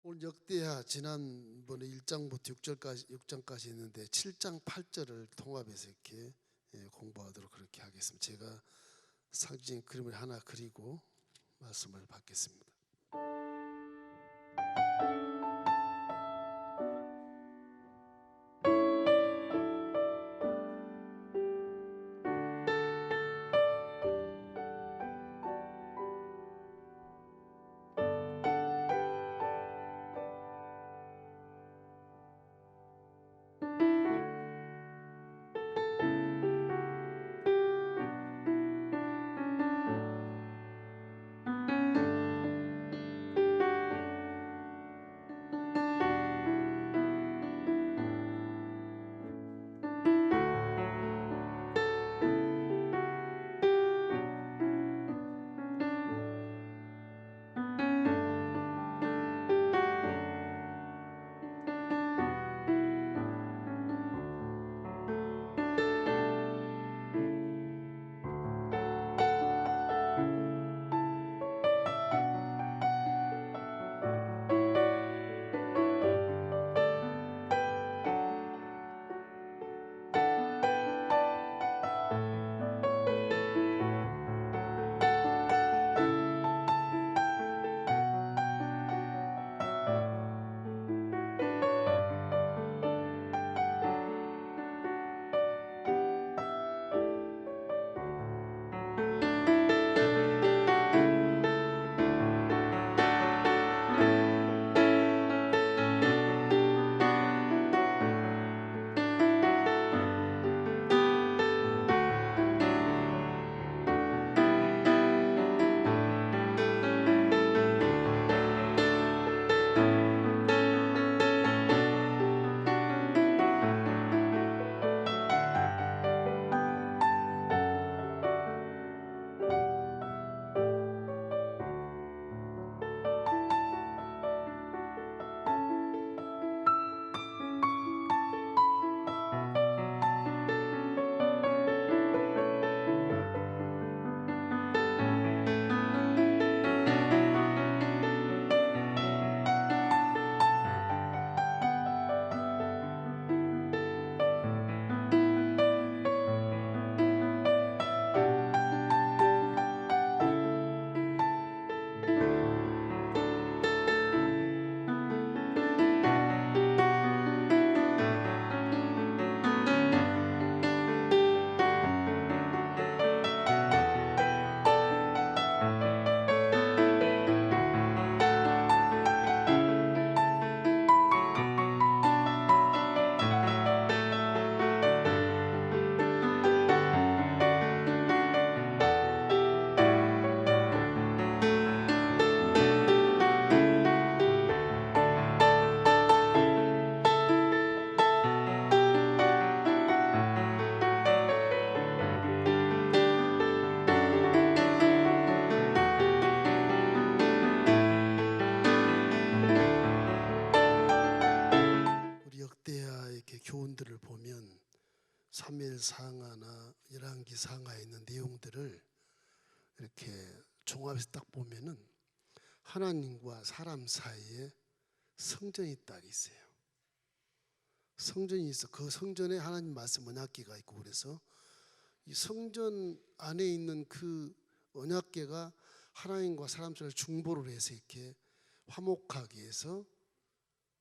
오늘 역대하 지난번에 1장부터 6장까지 있는데 7장 8절을 통합해서 이렇게 공부하도록 그렇게 하겠습니다. 제가 상징 그림을 하나 그리고 말씀을 받겠습니다. 교훈들을 보면 사무엘 상하나 열왕기 상하에 있는 내용들을 이렇게 종합해서 딱 보면은 하나님과 사람 사이에 성전이 딱 있어요. 성전이 있어. 그 성전에 하나님 말씀 언약궤가 있고, 그래서 이 성전 안에 있는 그 언약궤가 하나님과 사람 사이를 중보를 해서 이렇게 화목하게 해서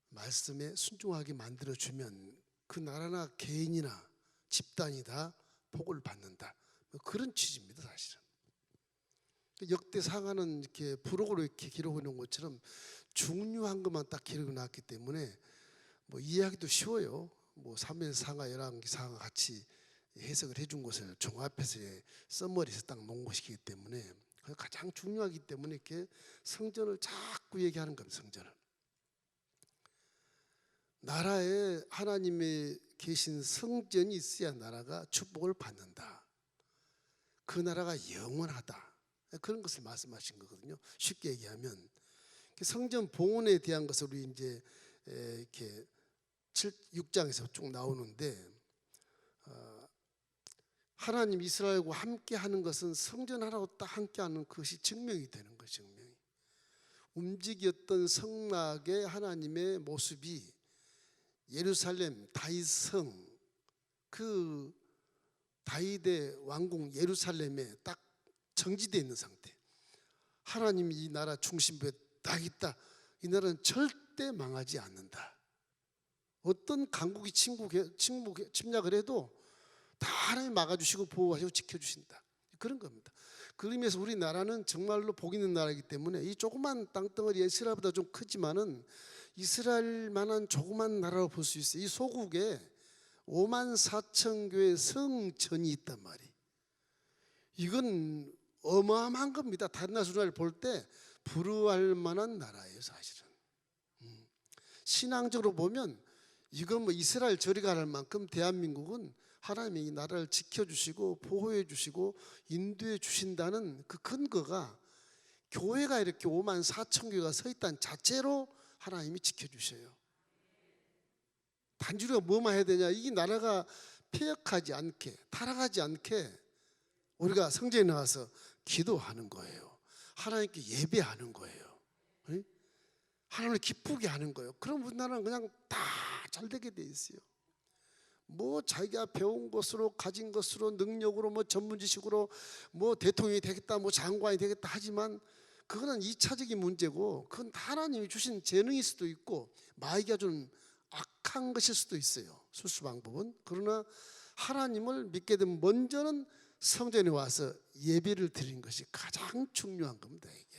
말씀에 순종하게 만들어주면 그 나라나 개인이나 집단이 다 복을 받는다. 그런 취지입니다, 사실은. 역대 상하는 이렇게 부록으로 이렇게 기록해 놓은 것처럼 중요한 것만 딱 기록해 놨기 때문에 뭐 이해하기도 쉬워요. 뭐 사무엘 상하, 열왕기 상하 같이 해석을 해준 것을 종합해서 써머리에서 딱 놓은 것이기 때문에 가장 중요하기 때문에 이렇게 성전을 자꾸 얘기하는 겁니다. 성전을. 나라에 하나님의 계신 성전이 있어야 나라가 축복을 받는다. 그 나라가 영원하다. 그런 것을 말씀하신 거거든요. 쉽게 얘기하면 성전 봉헌에 대한 것을 우리 이제 이렇게 6장에서 쭉 나오는데, 하나님 이스라엘과 함께 하는 것은 성전 하나로 딱 함께 하는 것이 증명이 되는 거예요. 증명이. 움직였던 성막의 하나님의 모습이 예루살렘 다윗성, 그 다윗의 왕궁 예루살렘에 딱 정지되어 있는 상태. 하나님이 이 나라 중심부에 딱 있다. 이 나라는 절대 망하지 않는다. 어떤 강국이 침략을 해도 다 하나님 막아주시고 보호하시고 지켜주신다. 그런 겁니다. 그 의미에서 우리나라는 정말로 복 있는 나라이기 때문에 이 조그만 땅덩어리 이스라엘보다 좀 크지만은 이스라엘만한 조그만 나라로 볼 수 있어요. 이 소국에 5만 4천 교의 성전이 있단 말이에요. 이건 어마어마한 겁니다. 다른 나라를 볼 때 부러워할 만한 나라예요, 사실은. 신앙적으로 보면 이건 뭐 이스라엘 저리 가할 만큼 대한민국은 하나님이 이 나라를 지켜주시고 보호해 주시고 인도해 주신다는 그 근거가 교회가 이렇게 5만 4천 교회가 서 있다는 자체로 하나님이 지켜주셔요. 단지 우리가 뭐만 해야 되냐, 이 나라가 폐역하지 않게 타락하지 않게 우리가 성전에 나와서 기도하는 거예요. 하나님께 예배하는 거예요. 하나님을 기쁘게 하는 거예요. 그럼 우리나라는 그냥 다 잘 되게 돼 있어요. 뭐 자기가 배운 것으로 가진 것으로 능력으로 뭐 전문 지식으로 뭐 대통령이 되겠다 뭐 장관이 되겠다 하지만 그거는 2차적인 문제고 그건 하나님이 주신 재능일 수도 있고 마귀가 좀 악한 것일 수도 있어요. 수수 방법은. 그러나 하나님을 믿게 되면 먼저는 성전에 와서 예배를 드리는 것이 가장 중요한 겁니다. 이게.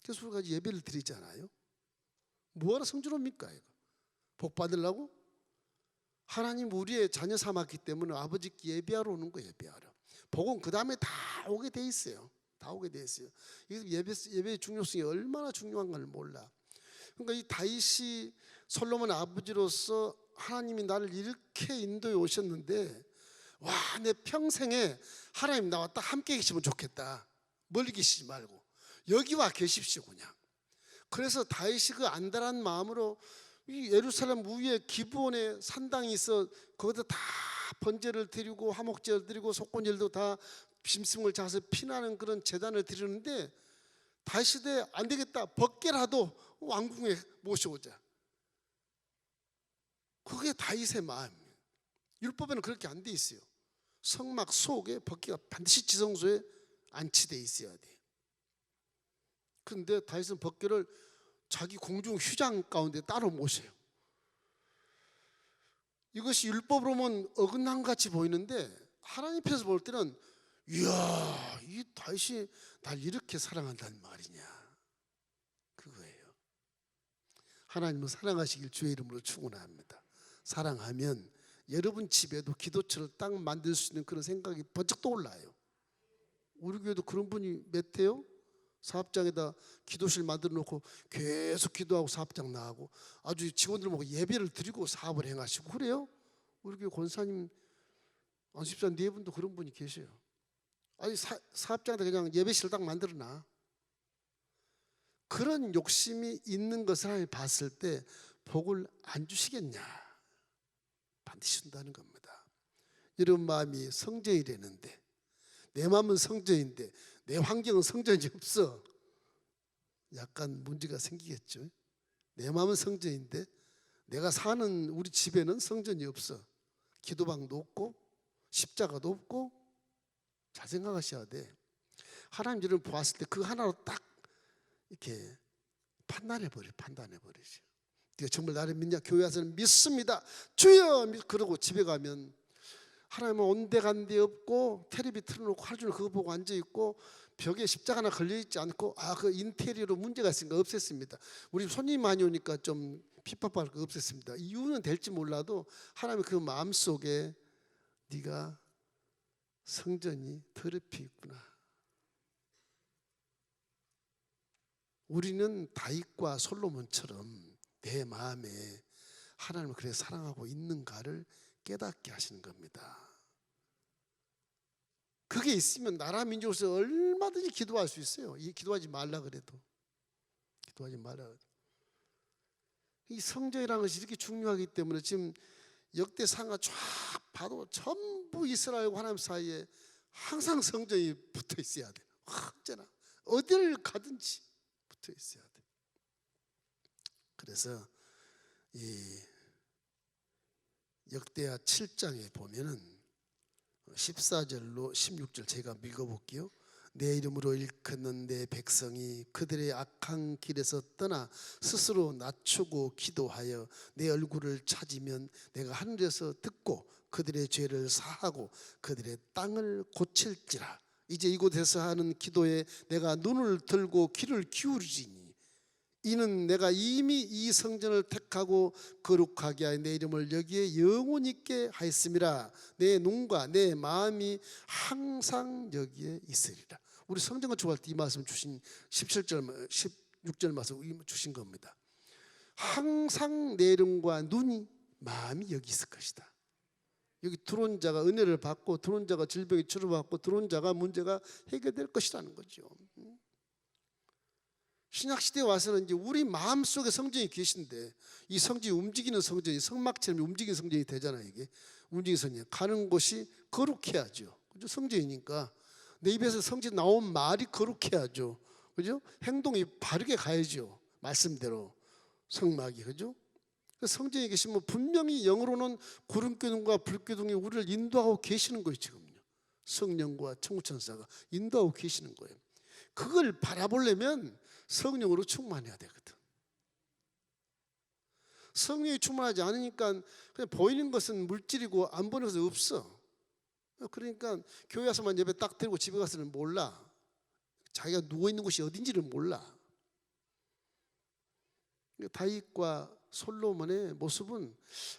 그래서 우리가 예배를 드리잖아요. 뭐하러 성전 옵니까? 이거 복 받으려고? 하나님 우리의 자녀 삼았기 때문에 아버지께 예배하러 오는 거예요. 예배하러. 복은 그 다음에 다 오게 돼 있어요. 다 오게 돼 있어요. 예배의 중요성이 얼마나 중요한가를 몰라. 그러니까 이 다윗이 솔로몬 아버지로서 하나님이 나를 이렇게 인도해 오셨는데 와, 내 평생에 하나님 나와 딱 함께 계시면 좋겠다. 멀리 계시지 말고 여기 와 계십시오 그냥. 그래서 다윗이 그 안달한 마음으로 이 예루살렘 위에 기브온에 산당이 있어 거기다 다 번제를 드리고 화목제를 드리고 속건제도 다 짐승을 잡아서 피나는 그런 제단을 드리는데 다윗이 안 되겠다. 벗게라도 왕궁에 모셔오자. 그게 다윗의 마음이에요. 율법에는 그렇게 안 돼 있어요. 성막 속에 벗개가 반드시 지성소에 안치돼 있어야 돼. 그런데 다윗은 벗개를 자기 공중 휴장 가운데 따로 모셔요. 이것이 율법으로 보면 어긋난 같이 보이는데 하나님 앞에서 볼 때는 이야, 이 다윗이 날 이렇게 사랑한다는 말이냐, 그거예요. 하나님은 사랑하시길 주의 이름으로 축원합니다. 사랑하면 여러분 집에도 기도처를 딱 만들 수 있는 그런 생각이 번쩍 떠올라요. 우리 교회도 그런 분이 몇 해요? 사업장에다 기도실 만들어 놓고 계속 기도하고 사업장 나가고 아주 직원들 보고 예배를 드리고 사업을 행하시고 그래요. 우리 교회 권사님 안수집사 네 분도 그런 분이 계셔요. 아니 사업장에다 그냥 예배실 딱 만들어 놔. 그런 욕심이 있는 것을 하나님이 봤을 때 복을 안 주시겠냐? 반드시 준다는 겁니다. 여러분 마음이 성전이라는데 내 마음은 성전인데 내 환경은 성전이 없어. 약간 문제가 생기겠죠. 내 마음은 성전인데 내가 사는 우리 집에는 성전이 없어. 기도방도 없고 십자가도 없고. 잘 생각하셔야 돼. 하나님 여러분 보았을 때 그 하나로 딱 이렇게 판단해버리죠. 네가 정말 나를 믿냐? 교회 와서는 믿습니다. 주여! 그러고 집에 가면 하나님은 온데간데 없고 텔레비 틀어놓고 하루 종일 그거 보고 앉아있고 벽에 십자가 하나 걸려있지 않고 그 인테리어로 문제가 있으니까 없앴습니다. 우리 손님 많이 오니까 좀 핍박받을 거 없앴습니다. 이유는 될지 몰라도 하나님의 그 마음속에 네가 성전이 더럽히 있구나. 우리는 다윗과 솔로몬처럼 내 마음에 하나님을 그래 사랑하고 있는가를 깨닫게 하시는 겁니다. 그게 있으면 나라 민족으로서 얼마든지 기도할 수 있어요. 기도하지 말라 그래도. 기도하지 말라 그래도. 이 성전이라는 것이 이렇게 중요하기 때문에 지금 역대상가 쫙 봐도 전부 이스라엘과 하나님 사이에 항상 성전이 붙어 있어야 돼요. 언제나 어디를 가든지 붙어 있어야 돼. 그래서 이 역대하 7장에 보면은 14절로 16절 제가 읽어볼게요. 내 이름으로 일컫는 내 백성이 그들의 악한 길에서 떠나 스스로 낮추고 기도하여 내 얼굴을 찾으면 내가 하늘에서 듣고 그들의 죄를 사하고 그들의 땅을 고칠지라. 이제 이곳에서 하는 기도에 내가 눈을 들고 귀를 기울이니 이는 내가 이미 이 성전을 택하고 거룩하게 하여 내 이름을 여기에 영원히 있게 하였음이라. 내 눈과 내 마음이 항상 여기에 있으리라. 우리 성전 건축할 때 이 말씀 주신 17절 16절 말씀 주신 겁니다. 항상 내 이름과 눈이 마음이 여기 있을 것이다. 여기 들어온 자가 은혜를 받고 들어온 자가 질병에 치료받고 들어온 자가 문제가 해결될 것이라는 거죠. 신약시대에 와서는 이제 우리 마음속에 성전이 계신데 이 성전이 움직이는 성전이 성막처럼 움직이는 성전이 되잖아요. 이게 움직이는 성전이 가는 곳이 거룩해야죠. 그죠? 성전이니까 내 입에서 성전 나온 말이 거룩해야죠. 그죠? 행동이 바르게 가야죠. 말씀대로 성막이. 그죠? 성전에 계시면 분명히 영으로는 구름기둥과 불기둥이 우리를 인도하고 계시는 거예요. 지금요. 성령과 천구천사가 인도하고 계시는 거예요. 그걸 바라보려면 성령으로 충만해야 되거든. 성령이 충만하지 않으니까 그냥 보이는 것은 물질이고 안 보이는 것은 없어. 그러니까 교회 와서만 예배 딱 드리고 집에 가서는 몰라. 자기가 누워있는 곳이 어딘지를 몰라. 다윗과 솔로몬의 모습은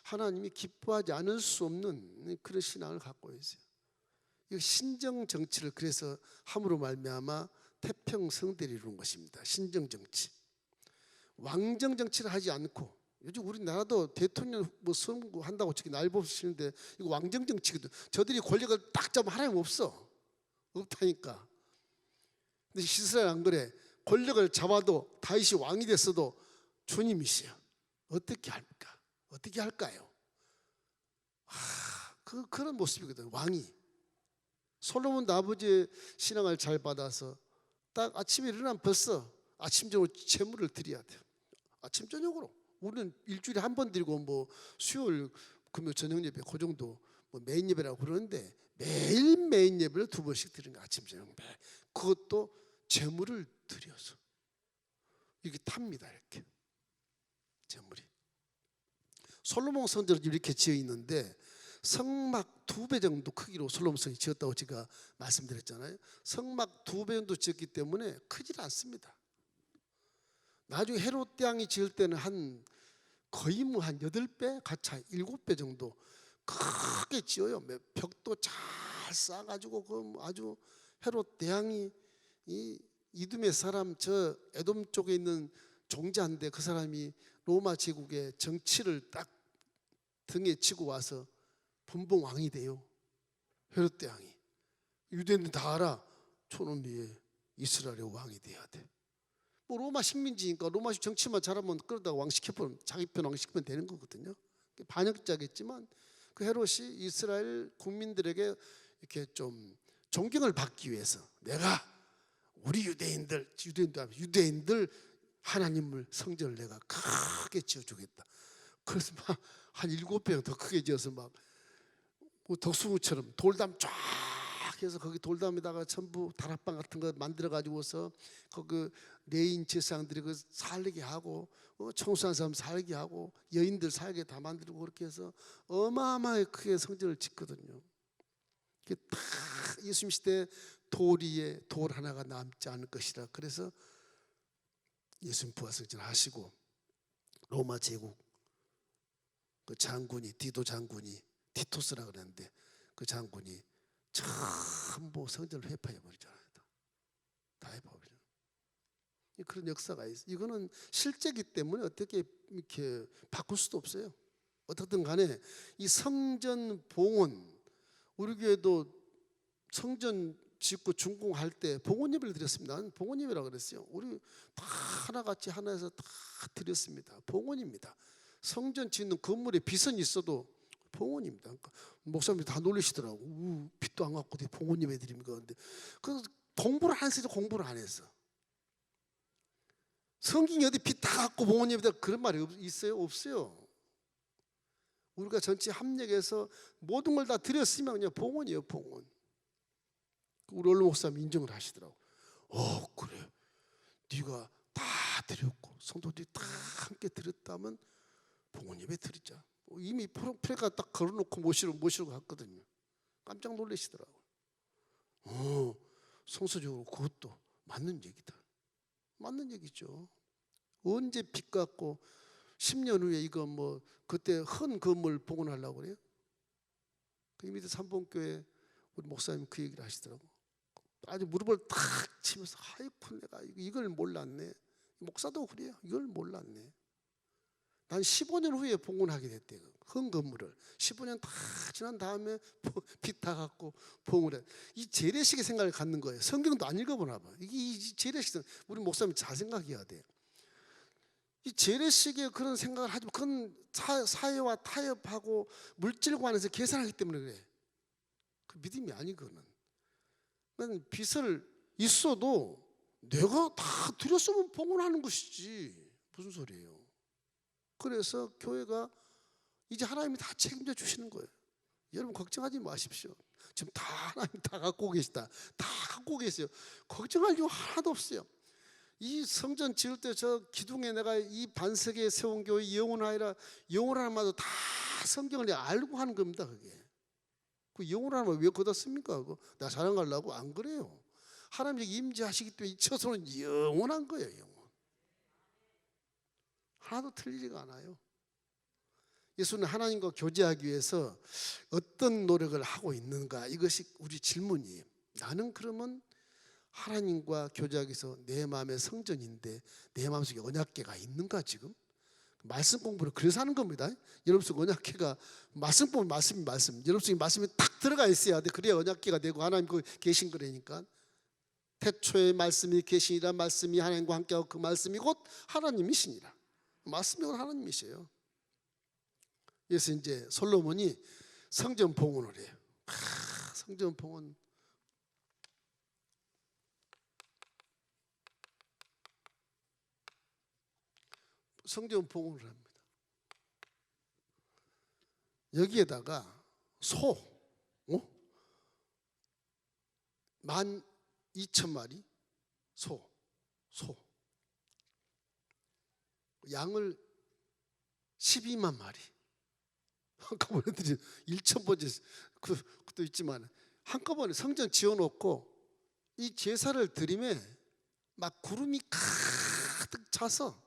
하나님이 기뻐하지 않을 수 없는 그런 신앙을 갖고 있어요. 이 신정 정치를 그래서 함으로 말미암아 태평성대를 이루는 것입니다. 신정 정치. 왕정 정치를 하지 않고 요즘 우리나라도 대통령 뭐 선거한다고 저기 날 보시는데 이거 왕정 정치거든. 저들이 권력을 딱 잡으면 하나님 없다니까. 근데 이스라엘 안 그래. 권력을 잡아도 다윗이 왕이 됐어도 주님이시여. 어떻게 할까? 어떻게 할까요? 그런 모습이거든. 왕이. 솔로몬도 아버지의 신앙을 잘 받아서 딱 아침에 일어나면 벌써 아침 저녁으로 제물을 드려야 돼요. 아침 저녁으로. 우리는 일주일에 한 번 드리고 뭐 수요일 금요일 저녁 예배 그 정도 뭐 메인 예배라고 그러는데 매일 메인 예배를 2번씩 드리는 거야. 아침 저녁. 그것도 제물을 드려서 이렇게 탑니다. 이렇게 제물이. 솔로몬 성전은 이렇게 지어 있는데 성막 2배 정도 크기로 솔로몬 성이 지었다고 제가 말씀드렸잖아요. 성막 2배 정도 지었기 때문에 크질 않습니다. 나중에 헤롯 왕이 지을 때는 거의 뭐 한 8배, 같이 7배 정도 크게 지어요. 벽도 잘 쌓아가지고 그 아주 헤롯 대왕이 이 이두메 사람 저 에돔 쪽에 있는 종자인데 그 사람이 로마 제국의 정치를 딱 등에 지고 와서 분봉 왕이 돼요. 헤롯 대왕이. 유대인들 다 알아. 저놈이 이스라엘의 왕이 돼야 돼. 뭐 로마 식민지니까 로마식 정치만 잘하면 그러다가 왕시켜버리면 자기 편 왕시키면 되는 거거든요. 반역자겠지만 그 헤롯이 이스라엘 국민들에게 이렇게 좀 존경을 받기 위해서 내가 우리 유대인들 하나님을 성전을 내가 크게 지어주겠다. 그래서 막 한 7배 더 크게 지어서 막 덕수궁처럼 돌담 쫙 해서 거기 돌담에다가 전부 다락방 같은 거 만들어 가지고서 거기 레인 제사장들이 그 살게 하고 청소한 사람 살게 하고 여인들 살게 다 만들고 그렇게 해서 어마어마하게 크게 성전을 짓거든요. 딱 예수님 시대에 돌 위에 돌 하나가 남지 않을 것이라. 그래서 예수님 부활승천 하시고 로마 제국 그 장군이 디도 장군이 티토스라 그랬는데 그 장군이 전부 성전을 회파해 버리잖아요. 다 해버리죠. 그런 역사가 있어요. 이거는 실제이기 때문에 어떻게 이렇게 바꿀 수도 없어요. 어떻든 간에 이 성전 봉헌, 우리 교회도 성전 짓고 준공할 때 봉헌 예배를 드렸습니다. 나는 봉헌 예배라고 그랬어요. 우리 다 하나같이 하나에서 다 드렸습니다. 봉헌입니다. 성전 짓는 건물에 빚은 있어도 봉헌입니다. 그러니까 목사님이 다 놀리시더라고. 빚도 안 갚고 봉헌 예배 드립니까? 근데 그 공부를 안 했어. 공부를 안 했어. 성경이 어디 빛 다 갖고 봉헌 예배다 그런 말이 있어요? 없어요. 우리가 전체 합력해서 모든 걸 다 드렸으면 그냥 봉헌이에요, 봉헌. 우리 원로 목사님 인정을 하시더라고. 그래. 네가 다 드렸고 성도들이 다 함께 드렸다면 봉헌 예배 드리자. 이미 프레가 딱 걸어놓고 모시러 갔거든요. 깜짝 놀라시더라고요. 성서적으로 그것도 맞는 얘기다. 맞는 얘기죠. 언제 빚 갚고 10년 후에 이거 뭐 그때 헌 건물 복원하려고 그래요? 그 밑에 삼봉교회 우리 목사님 그 얘기를 하시더라고. 아주 무릎을 탁 치면서 하이쿠 내가 이걸 몰랐네. 목사도 그래요. 이걸 몰랐네. 난 15년 후에 봉헌하게 됐대. 헌 건물을 15년 다 지난 다음에 빚 다 갚고 봉헌해. 이 재래식의 생각을 갖는 거예요. 성경도 안 읽어보나 봐. 이 재래식 우리 목사님 잘 생각해야 돼. 이 재래식의 그런 생각을 하지 그건 사회와 타협하고 물질관에서 계산하기 때문에 그래. 그 믿음이 아니거든. 난 빚을 있어도 내가 다 드렸으면 봉헌하는 것이지 무슨 소리예요. 그래서 교회가 이제 하나님이 다 책임져 주시는 거예요. 여러분 걱정하지 마십시오. 지금 다 하나님 다 갖고 계시다. 다 갖고 계세요. 걱정할 이유 하나도 없어요. 이 성전 지을 때 저 기둥에 내가 이 반석에 세운 교회 영원하리라 영원하는 말도 다 성경을 알고 하는 겁니다. 그게 그 영원하는 말 왜 거다 씁니까? 내가 자랑하려고 안 그래요. 하나님이 임재하시기 때문에 이 처소는 영원한 거예요. 영원. 하나도 틀리지가 않아요. 예수는 하나님과 교제하기 위해서 어떤 노력을 하고 있는가 이것이 우리 질문이에요. 나는 그러면 하나님과 교제하기 위해서 내 마음의 성전인데 내 마음속에 언약궤가 있는가 지금? 말씀 공부를 그래서 하는 겁니다. 여러분 속 언약궤가 말씀 보면 말씀 여러분 속에 말씀이 딱 들어가 있어야 돼. 그래야 언약궤가 되고 하나님 그 계신 거라니까. 태초에 말씀이 계시니라 말씀이 하나님과 함께하고 그 말씀이 곧 하나님이시니라. 말씀이 곧 하나님이세요. 그래서 이제 솔로몬이 성전 봉헌을 해요. 성전 봉헌 성전 봉헌을 합니다. 여기에다가 소 12,000마리 소 양을 12만 마리 한꺼번에 1,000번째 그것도 있지만 한꺼번에 성전 지어놓고 이 제사를 드림에 막 구름이 가득 차서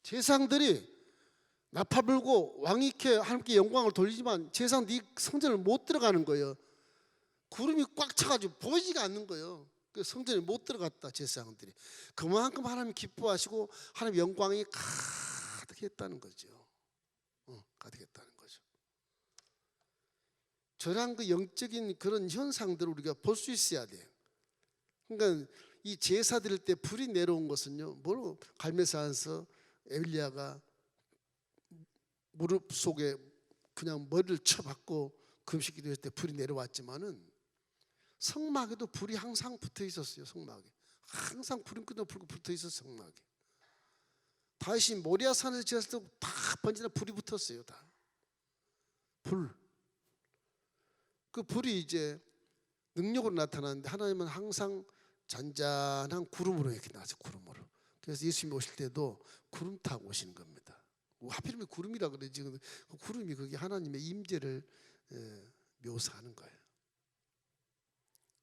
제사장들이 나팔 불고 왕이케 하나님께 영광을 돌리지만 제사장들이 성전을 못 들어가는 거예요. 구름이 꽉 차가지고 보이지가 않는 거예요. 그 성전에 못 들어갔다 제사장들이. 그만큼 하나님 기뻐하시고 하나님 영광이 가득했다는 거죠. 가득했다는 거죠. 저런 그 영적인 그런 현상들을 우리가 볼 수 있어야 돼요. 그러니까 이 제사 드릴 때 불이 내려온 것은요, 뭐로 갈멜산에서 엘리야가 무릎 속에 그냥 머리를 쳐박고 금식 기도할 때 불이 내려왔지만은 성막에도 불이 항상 붙어 있었어요. 성막에 항상 불이 끄덕 불고 붙어 있었어요. 성막에. 다윗이 모리아산에서 지었을 때 다 번지나 불이 붙었어요. 다 불. 그 불이 이제 능력으로 나타나는데 하나님은 항상 잔잔한 구름으로 이렇게 나왔어요. 구름으로. 그래서 예수님이 오실 때도 구름 타고 오시는 겁니다. 하필이면 구름이라 그래. 지금 그 구름이 그게 하나님의 임재를 묘사하는 거예요.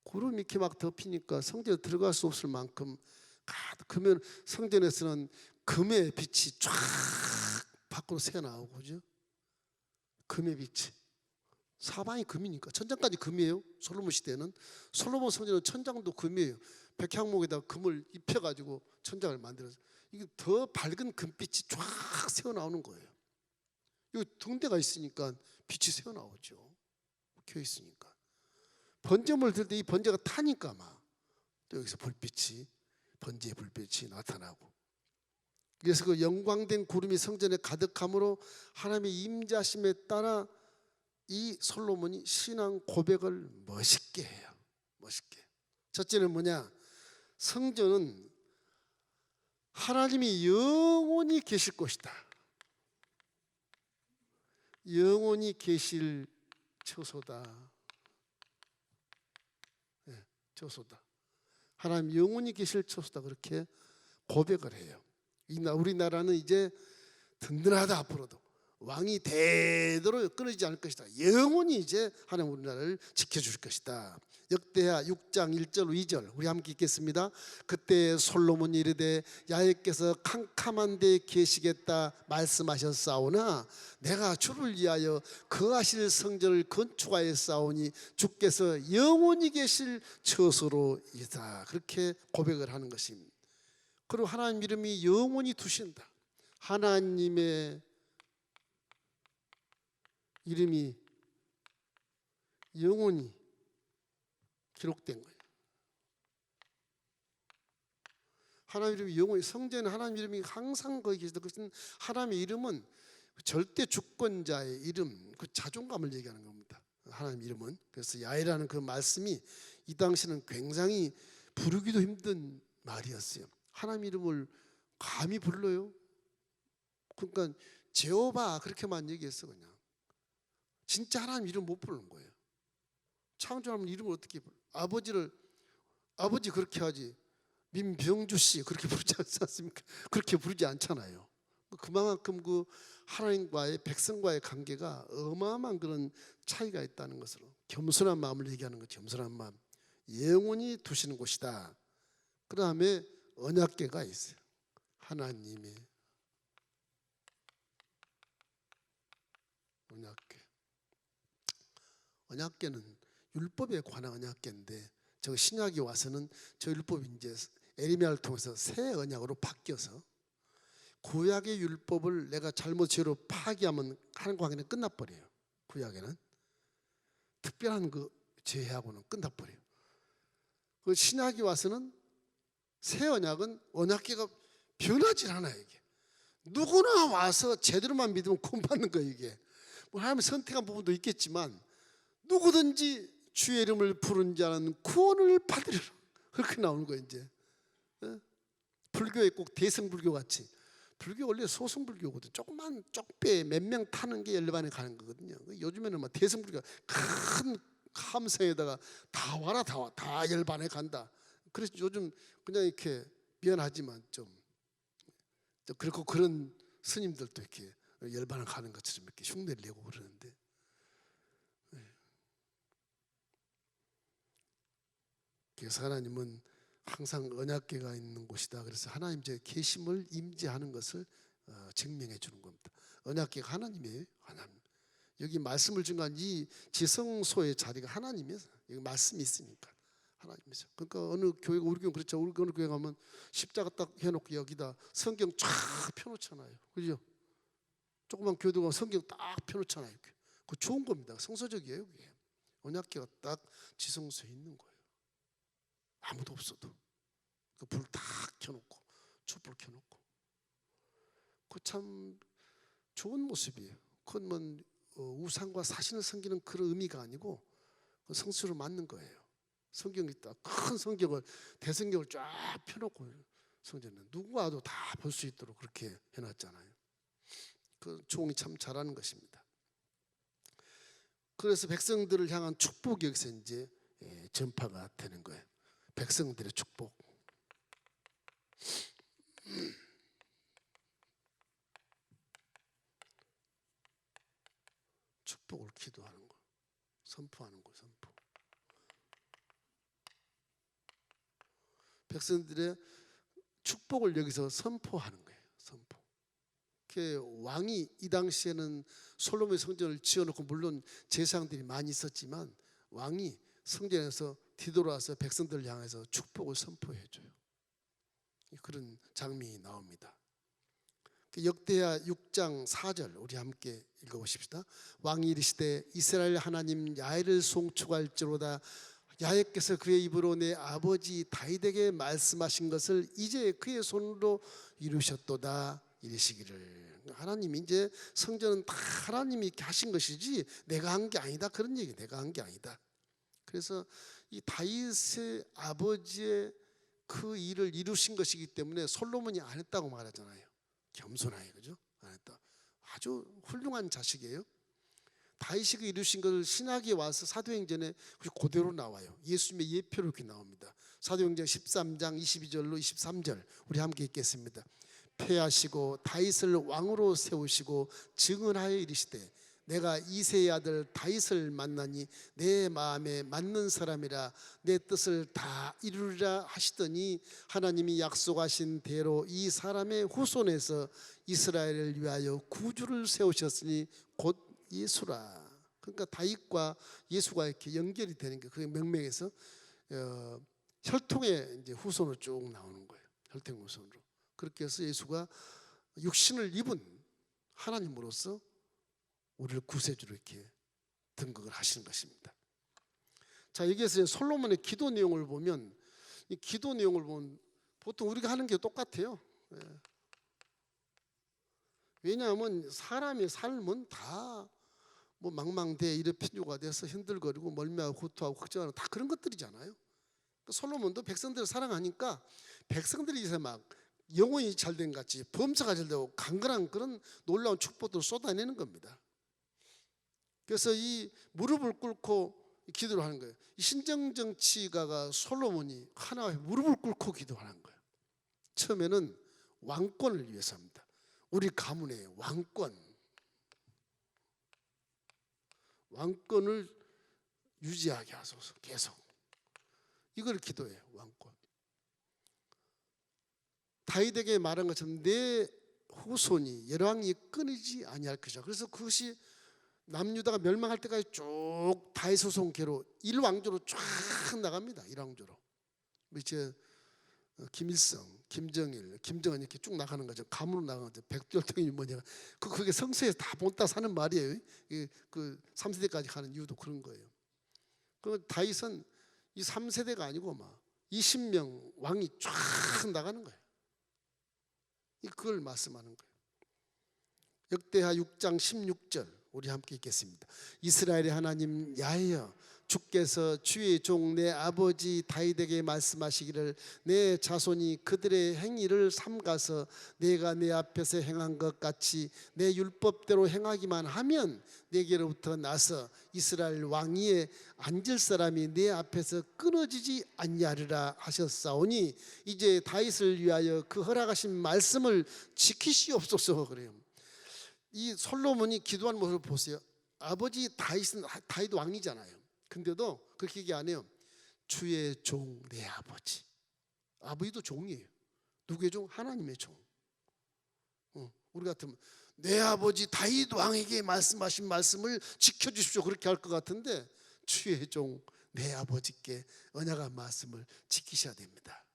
구름이 이렇게 막 덮이니까 성전에 들어갈 수 없을 만큼 그러면 성전에서는 금의 빛이 쫙 밖으로 새어나오고 그죠? 금의 빛이 사방이 금이니까 천장까지 금이에요. 솔로몬 시대는 솔로몬 성전은 천장도 금이에요. 백향목에다 금을 입혀가지고 천장을 만들어서 이게 더 밝은 금빛이 쫙 새어나오는 거예요. 이 등대가 있으니까 빛이 새어나오죠. 켜 있으니까 번제물 들 때 이 번제가 타니까 막 또 여기서 불빛이 번제의 불빛이 나타나고 그래서 그 영광된 구름이 성전에 가득함으로 하나님의 임재하심에 따라 이 솔로몬이 신앙 고백을 멋있게 해요. 멋있게. 첫째는 뭐냐? 성전은 하나님이 영원히 계실 것이다. 영원히 계실 처소다. 네, 처소다. 하나님 영원히 계실 처소다. 그렇게 고백을 해요. 우리나라는 이제 든든하다. 앞으로도 왕이 대대로 끊어지지 않을 것이다. 영원히 이제 하나님 우리나라를 지켜줄 것이다. 역대하 6장 1절 2절 우리 함께 읽겠습니다. 그때 솔로몬이 이르되 야훼께서 캄캄한 데에 계시겠다 말씀하셨사오나 내가 주를 위하여 거하실 성전을 건축하였사오니 주께서 영원히 계실 처소로이다. 그렇게 고백을 하는 것입니다. 그리고 하나님 이름이 영원히 두신다. 하나님의 이름이 영원히 기록된 거예요. 하나님 이름이 영원히, 성전에 하나님 이름이 항상 거기 계시다. 그것은 하나님의 이름은 절대 주권자의 이름, 그 자존감을 얘기하는 겁니다. 하나님 이름은. 그래서 야훼라는 그 말씀이 이 당시는 굉장히 부르기도 힘든 말이었어요. 하나님 이름을 감히 불러요? 그러니까 제호바 그렇게만 얘기했어. 그냥 진짜 하나님 이름 못 부르는 거예요. 창조하는 이름을 어떻게 불러? 아버지 그렇게 하지. 민병주 씨 그렇게 부르지 않습니까? 그렇게 부르지 않잖아요. 그만큼 그 하나님과의 백성과의 관계가 어마어마한 그런 차이가 있다는 것으로 겸손한 마음을 얘기하는 거죠. 겸손한 마음. 영원히 두시는 곳이다. 그 다음에 언약궤가 있어요. 하나님의 언약궤. 언약궤는 율법에 관한 언약궤인데 저 신약이 와서는 저 율법이 이제 에레미야를 통해서 새 언약으로 바뀌어서 구약의 율법을 내가 잘못 죄로 파기하면 하는 관계는 끝나버려요. 구약에는 특별한 그 죄하고는 끝나버려요. 그 신약이 와서는 새 언약은 언약궤가 변하질 않아요. 이게 누구나 와서 제대로만 믿으면 구원받는 거예요. 이게 뭐 하나님이 선택한 부분도 있겠지만 누구든지 주의 이름을 부른 자는 구원을 받으리라. 그렇게 나오는 거예요. 이제 불교에 꼭 대승불교 같이, 불교 원래 소승불교거든. 조그만 쪽배 몇 명 타는 게 열반에 가는 거거든요. 요즘에는 막 대승불교 큰 함성에다가 다 와라 다 열반에 간다. 그래서 요즘 그냥 이렇게 미안하지만 좀 그렇고 그런 스님들도 이렇게 열반을 가는 것처럼 이렇게 흉내를 내고 그러는데, 그래서 하나님은 항상 언약궤가 있는 곳이다. 그래서 하나님 제 계심을 임재하는 것을 증명해 주는 겁니다. 언약궤가 하나님이에요. 하나님. 여기 말씀을 증거한 이 지성소의 자리가 하나님이에요. 여기 말씀이 있으니까 하나님이죠. 그러니까 어느 교회가, 우리 교회 그렇죠. 우리 어느 교회 가면 십자가 딱 해놓고 여기다 성경 쫙 펴놓잖아요. 그죠? 조그만 교회도 가면 성경 딱 펴놓잖아요. 그 좋은 겁니다. 성서적이에요. 그게. 언약궤가 딱 지성소에 있는 거예요. 아무도 없어도 그 불 다 켜놓고 촛불 켜놓고 그 참 좋은 모습이에요. 그건 우상과 사신을 섬기는 그런 의미가 아니고 성수로 맞는 거예요. 성경이 딱 큰 성경을 대성경을 쫙 펴놓고 성전은 누구 와도 다 볼 수 있도록 그렇게 해놨잖아요. 그 종이 참 잘하는 것입니다. 그래서 백성들을 향한 축복이 여기서 이제 전파가 되는 거예요. 백성들의 축복. 축복을 기도하는 거, 선포하는 거, 선포. 백성들의 축복을 여기서 선포하는 거예요. 선포. 그 왕이 이 당시에는 솔로몬 성전을 지어놓고 물론 제사장들이 많이 있었지만 왕이 성전에서 뒤돌아서 백성들을 향해서 축복을 선포해줘요. 그런 장면이 나옵니다. 역대하 6장 4절 우리 함께 읽어보십시다. 왕이 이르시되 이스라엘 하나님 야훼를 송축할지로다. 야훼께서 그의 입으로 내 아버지 다윗에게 말씀하신 것을 이제 그의 손으로 이루셨도다. 이르시기를. 하나님이 이제 성전은 다 하나님이 하신 것이지 내가 한 게 아니다. 그런 얘기. 내가 한 게 아니다. 그래서 이 다윗의 아버지의 그 일을 이루신 것이기 때문에 솔로몬이 안 했다고 말하잖아요. 겸손하게, 그죠? 안 했다. 아주 훌륭한 자식이에요. 다윗이 이루신 것을 신학에 와서 사도행전에 그대로 나와요. 예수님의 예표로 이렇게 나옵니다. 사도행전 13장 22절로 23절 우리 함께 읽겠습니다. 패하시고 다윗을 왕으로 세우시고 증언하여 이르시되 내가 이새의 아들 다윗을 만나니 내 마음에 맞는 사람이라 내 뜻을 다 이루리라 하시더니 하나님이 약속하신 대로 이 사람의 후손에서 이스라엘을 위하여 구주를 세우셨으니 곧 예수라. 그러니까 다윗과 예수가 이렇게 연결이 되는 게 그게 명명에서 혈통의 이제 후손으로 쭉 나오는 거예요. 혈통 후손으로. 그렇게 해서 예수가 육신을 입은 하나님으로서 우리를 구세주로 이렇게 등극을 하시는 것입니다. 자, 여기에서 솔로몬의 기도 내용을 보면 이 기도 내용을 보면 보통 우리가 하는 게 똑같아요. 왜냐하면 사람의 삶은 다 뭐 망망대해 일에 필요가 돼서 힘들거리고 멀미하고 후투하고 걱정하는 다 그런 것들이잖아요. 솔로몬도 백성들을 사랑하니까 백성들이 이제 막 영혼이 잘된 같이 범사가 잘되고 강건한 그런 놀라운 축복들을 쏟아내는 겁니다. 그래서 이 무릎을 꿇고 기도를 하는 거예요. 이 신정정치가가 솔로몬이 하나님께 무릎을 꿇고 기도하는 거예요. 처음에는 왕권을 위해서입니다. 우리 가문의 왕권을 유지하게 하소서. 계속 이걸 기도해요. 왕권. 다윗에게 말한 것처럼 내 후손이 열왕이 끊이지 아니할 것이다. 그래서 그것이 남유다가 멸망할 때까지 쭉 다윗 후손계로 일왕조로 쫙 나갑니다. 일왕조로. 이제 김일성, 김정일, 김정은 이렇게 쭉 나가는 거죠. 가문으로 나가는 거죠. 백두혈통이 뭐냐. 그게 성서에 다 본따 사는 말이에요. 그 3세대까지 가는 이유도 그런 거예요. 그 다윗은 이 3세대가 아니고 막 20명 왕이 쫙 나가는 거예요. 그걸 말씀하는 거예요. 역대하 6장 16절 우리 함께 읽겠습니다. 이스라엘의 하나님 야훼여 주께서 주의 종 내 아버지 다윗에게 말씀하시기를 내 자손이 그들의 행위를 삼가서 내가 내 앞에서 행한 것 같이 내 율법대로 행하기만 하면 내게로부터 나서 이스라엘 왕위에 앉을 사람이 내 앞에서 끊어지지 아니하리라 하셨사오니 이제 다윗을 위하여 그 허락하신 말씀을 지키시옵소서. 그래요. 이 솔로몬이 기도하는 모습을 보세요. 아버지 다윗은 다윗 왕이잖아요. 근데도 그렇게 얘기 안 해요. 주의 종 내 아버지. 아버지도 종이에요. 누구의 종? 하나님의 종. 우리 같으면 내 아버지 다윗 왕에게 말씀하신 말씀을 지켜주십시오 그렇게 할 것 같은데 주의 종 내 아버지께 언약한 말씀을 지키셔야 됩니다.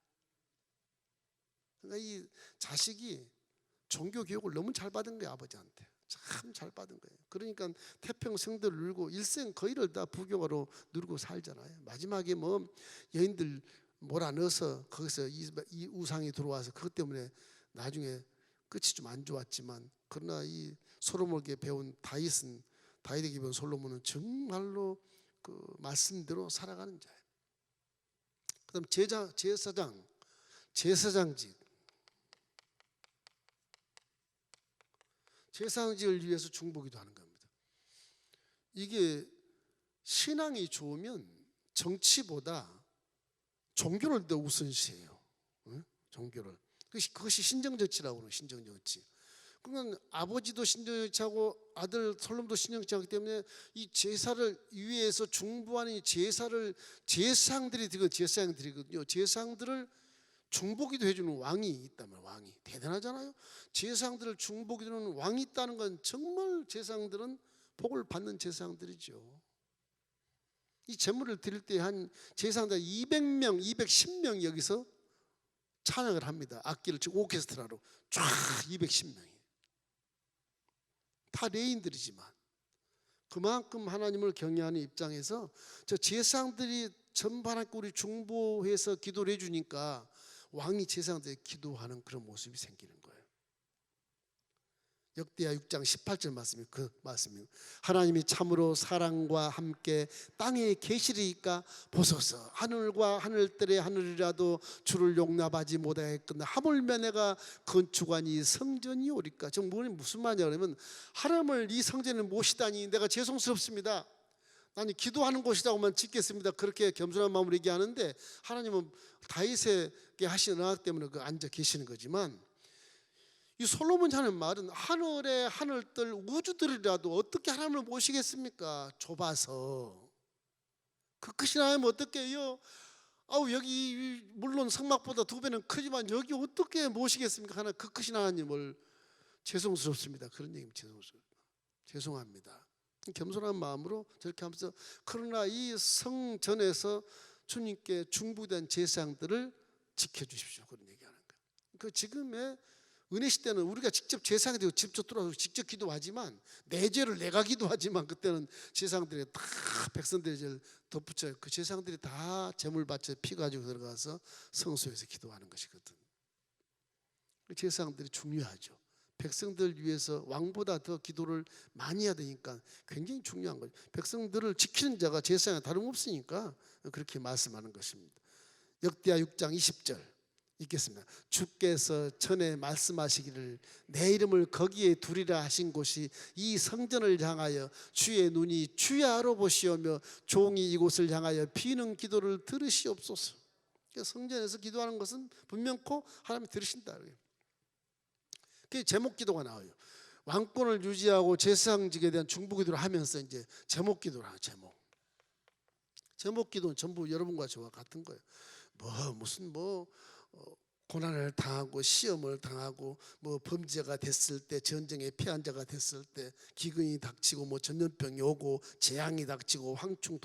그러니까 이 자식이 종교 교육을 너무 잘 받은 거예요. 아버지한테 참 잘 받은 거예요. 그러니까 태평성대를 누리고 일생 거의를 다 부교가로 누리고 살잖아요. 마지막에 뭐 여인들 몰아넣어서 거기서 이 우상이 들어와서 그것 때문에 나중에 끝이 좀 안 좋았지만 그러나 이 솔로몬에게 배운 다윗에게 배운 솔로몬은 정말로 그 말씀대로 살아가는 자예요. 그다음 제사장직. 제사장직을 위해서 중보기도 하는 겁니다. 이게 신앙이 좋으면 정치보다 종교를 더 우선시해요. 종교를. 그것이 신정정치라고 그래요. 신정정치. 그러면 아버지도 신정정치하고 아들 솔로몬도 신정정치하기 때문에 이 제사를 위해서 중보하는 이 제사를 제사장들이 드리거든요. 제사장들을 중보기도 해주는 왕이 있다면 왕이 대단하잖아요. 제사장들을 중보기도하는 왕이 있다는 건 정말 제사장들은 복을 받는 제사장들이죠. 이 제물을 드릴 때 한 제사장들 200명, 210명 여기서 찬양을 합니다. 악기를 치고 오케스트라로 쫙 210명이 다 레인들이지만 그만큼 하나님을 경외하는 입장에서 저 제사장들이 전반한 우리 중보해서 기도를 해주니까 왕이 제사장들에게 기도하는 그런 모습이 생기는 거예요. 역대하 6장 18절 말씀이 그 말씀이에요. 하나님이 참으로 사랑과 함께 땅에 계시리까 보소서. 하늘과 하늘들의 하늘이라도 주를 용납하지 못하였거나 하물며 내가 건축한 이 성전이 오리까. 지금 무슨 말이냐 그러면 하나님을 이 성전에 모시다니 내가 죄송스럽습니다. 나는 기도하는 곳이라고만 짓겠습니다. 그렇게 겸손한 마음으로 얘기하는데 하나님은 다윗에게 하신 언약 때문에 그 앉아 계시는 거지만, 이 솔로몬이 하는 말은 하늘의 하늘들 우주들이라도 어떻게 하나님을 모시겠습니까? 좁아서. 그 크신 하나님 어떻게 해요? 여기 물론 성막보다 2배는 크지만 여기 어떻게 모시겠습니까? 하나 그 크신 하나님을. 죄송스럽습니다. 그런 얘기입니다. 죄송합니다. 겸손한 마음으로 저렇게 하면서, 그러나 이 성전에서 주님께 중부된 제사장들을 지켜주십시오. 그런 얘기하는 거예요. 그 지금의 은혜 시대는 우리가 직접 제사장이 되고 직접 들어와서 직접 기도하지만, 내 죄를 내가 기도하지만, 그때는 제사장들이 다 백성들이 제일 덧붙여요. 그 제사장들이 다 제물 바쳐 피 가지고 들어가서 성소에서 기도하는 것이거든. 제사장들이 중요하죠. 백성들 위해서 왕보다 더 기도를 많이 해야 되니까 굉장히 중요한 거죠. 백성들을 지키는 자가 제사장이 다름없으니까 그렇게 말씀하는 것입니다. 역대하 6장 20절 읽겠습니다. 주께서 전에 말씀하시기를 내 이름을 거기에 두리라 하신 곳이 이 성전을 향하여 주의 눈이 주야로 보시오며 종이 이곳을 향하여 비는 기도를 들으시옵소서. 성전에서 기도하는 것은 분명코 하나님이 들으신다. 그 제목 기도가 나와요. 왕권을 유지하고 제사장직에 대한 중보기도를 하면서 이제 제목 기도를 하요. 제목 기도는 전부 여러분과 저와 같은 거예요. 무슨 고난을 당하고 시험을 당하고 범죄가 됐을 때, 전쟁에 피한 자가 됐을 때, 기근이 닥치고 전염병이 오고 재앙이 닥치고 황충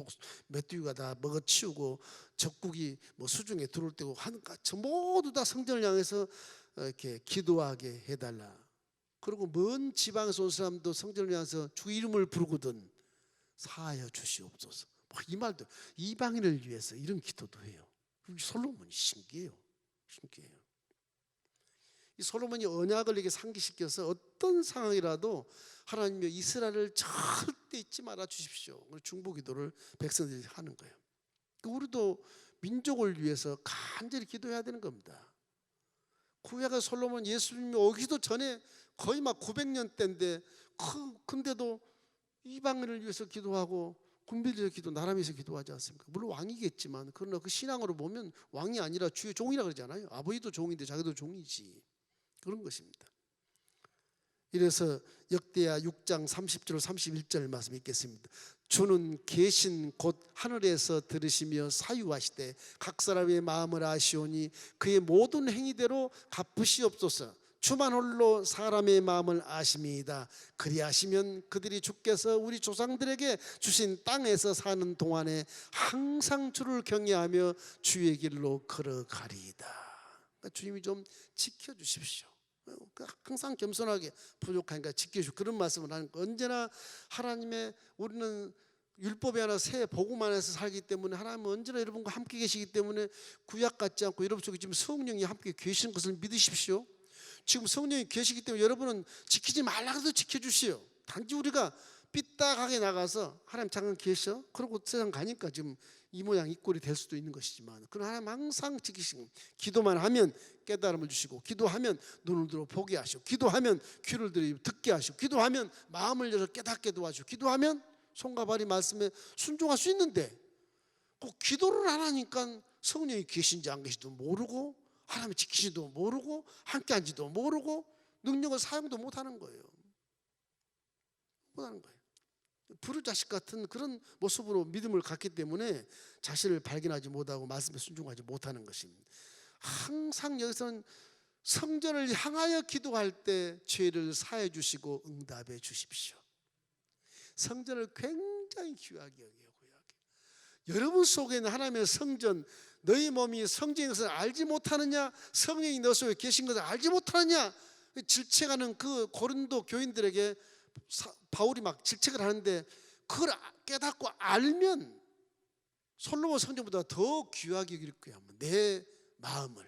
메뚜기가 다 먹어치우고 적국이 수중에 들어올 때고 하는 모두 다 성전을 향해서 이렇게 기도하게 해달라. 그리고 먼 지방에서 온 사람도 성전을 향해서 주 이름을 부르거든 사하여 주시옵소서. 이 말도 이방인을 위해서 이런 기도도 해요. 솔로몬이 신기해요. 이 솔로몬이 언약을 이렇게 상기시켜서 어떤 상황이라도 하나님의 이스라엘을 절대 잊지 말아 주십시오. 중보기도를 백성들이 하는 거예요. 우리도 민족을 위해서 간절히 기도해야 되는 겁니다. 구약의 솔로몬 예수님이 오기도 전에 거의 900년 때인데, 근데도 이방인을 위해서 기도하고 군비를 기도, 나라에서 기도하지 않습니까? 물론 왕이겠지만, 그러나 그 신앙으로 보면 왕이 아니라 주의 종이라 그러잖아요. 아버지도 종인데 자기도 종이지. 그런 것입니다. 이래서 역대하 6장 30절 31절 말씀 읽겠습니다. 주는 계신 곳 하늘에서 들으시며 사유하시되 각 사람의 마음을 아시오니 그의 모든 행위대로 갚으시옵소서. 주만 홀로 사람의 마음을 아심이다. 그리하시면 그들이 주께서 우리 조상들에게 주신 땅에서 사는 동안에 항상 주를 경외하며 주의 길로 걸어가리이다. 그러니까 주님이 좀 지켜주십시오. 항상 겸손하게 부족하니까 지켜주시고, 그런 말씀을 하는 거. 언제나 하나님의, 우리는 율법이 하나 새 복음 안에서 살기 때문에 하나님은 언제나 여러분과 함께 계시기 때문에 구약 같지 않고 여러분 속에 지금 성령이 함께 계시는 것을 믿으십시오. 지금 성령이 계시기 때문에 여러분은 지키지 말라고 해도 지켜주시오. 단지 우리가 삐딱하게 나가서 하나님 잠깐 계셔, 그러고 세상 가니까 지금 이 모양 이 꼴이 될 수도 있는 것이지만, 그러나 하나님 항상 지키시고, 기도만 하면 깨달음을 주시고, 기도하면 눈을 들어 보게 하시고, 기도하면 귀를 들어 듣게 하시고, 기도하면 마음을 열어 깨닫게 도와주시고, 기도하면 손과 발이 말씀에 순종할 수 있는데, 꼭 기도를 안 하니까 성령이 계신지 안 계신지도 모르고, 하나님이 지키시지도 모르고, 함께 한지도 모르고, 능력을 사용도 못하는 거예요. 부르자식 같은 그런 모습으로 믿음을 갖기 때문에 자신을 발견하지 못하고 말씀에 순종하지 못하는 것입니다. 항상 여기서는 성전을 향하여 기도할 때 죄를 사해 주시고 응답해 주십시오. 성전을 굉장히 귀하게 여겨요. 여러분 속에 있는 하나님의 성전, 너희 몸이 성전인 것을 알지 못하느냐? 성령이 너 속에 계신 것을 알지 못하느냐? 질책하는 그 고린도 교인들에게 바울이 막 질책을 하는데, 그걸 깨닫고 알면 솔로몬 성전보다 더 귀하게 여길 거야. 내 마음을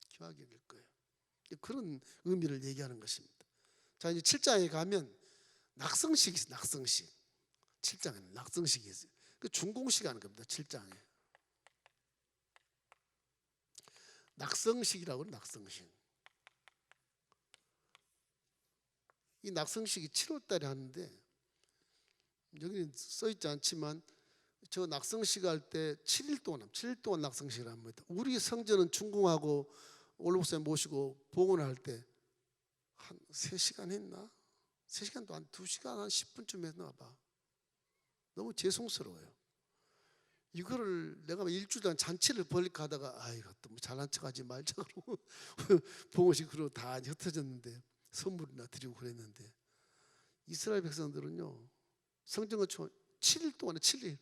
귀하게 여길 거예요. 그런 의미를 얘기하는 것입니다. 자, 이제 7장에 가면 낙성식이 있어요. 낙성식. 7장에는 낙성식이 있어요. 그 준공식 하는 겁니다. 7장에. 낙성식이라고 해요. 낙성식. 이 낙성식이 7월 달에 하는데 여기는 써있지 않지만 저 낙성식 할 때 7일 동안 낙성식을 합니다. 우리 성전은 준공하고 올로복사님 모시고 봉헌할 때 한 3시간 했나? 3시간도 한 2시간 한 10분쯤 했나 봐. 너무 죄송스러워요. 이거를 내가 일주일 동안 잔치를 벌릴까 하다가 아이고 또 뭐 잘난 척하지 말자 그러고 봉헌식으로 다 흩어졌는데 선물이나 드리고 그랬는데 이스라엘 백성들은요 성전 건축 7일 동안에 7일.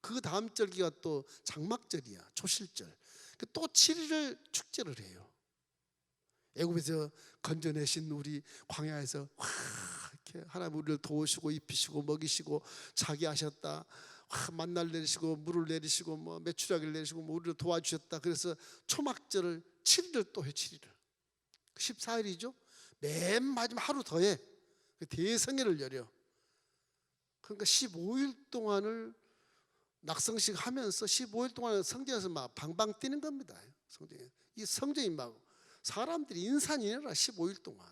그 다음 절기가 또 장막절이야. 초실절. 또 7일을 축제를 해요. 애굽에서 건져내신 우리 광야에서 와 이렇게 하나님 우리를 도우시고 입히시고 먹이시고 자기 하셨다. 와 만날 내리시고 물을 내리시고 뭐 메추라기를 내리시고 뭐 우리를 도와주셨다. 그래서 초막절을 7일을 또 해. 7일을 14일이죠. 맨 마지막 하루 더해. 대성회를 열려. 그러니까 15일 동안을 낙성식 하면서 15일 동안 성전에서 막 방방 뛰는 겁니다. 성전에. 이 성전이 막 사람들이 인산이내라 15일 동안